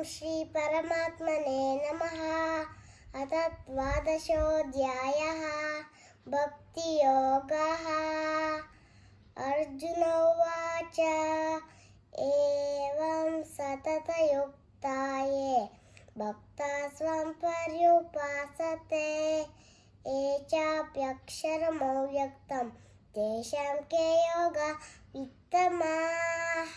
श्रीपरमात्मने नमः। अथ द्वादशोऽध्यायः भक्तियोगः। अर्जुन उवाच एवं सततयुक्ता ये भक्ताः स्वं पर्युपासते ये चाप्यक्षरमव्यक्तं तेषां के योगा वित्तमाः।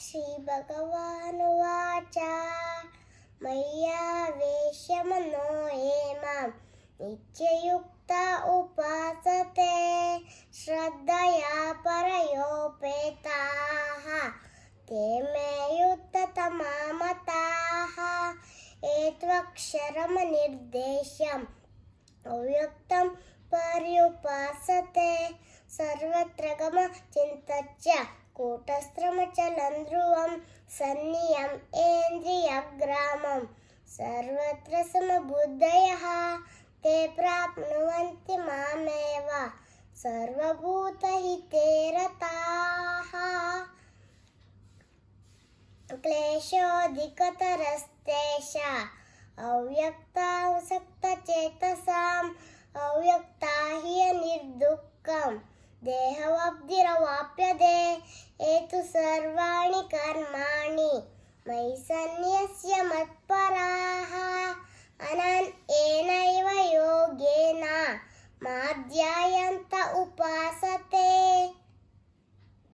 श्रीभगवानुवाच मय्यावेश्य मनो ये मां नित्ययुक्ता उपासते श्रद्धया परयोपेताः ते मे युक्ततमा मताः। एत्वक्षरमनिर्देश्यम् अव्यक्तं पर्युपासते सर्वत्र गमचिन्तच्च कूटस्थमचलं ध्रुवं सन्नियम् ऐन्द्रियग्रामं सर्वत्र समबुद्धयः ते प्राप्नुवन्ति मामेव सर्वभूतहिते रताः। क्लेशोऽधिकतरस्तेषा अव्यक्तासक्तचेतसाम् अव्यक्ता हि अनिर्दुःखम् देहवद्भिरवाप्यते एतु सर्वाणि कर्माणि मयि सन्न्यस्य मत्पराः।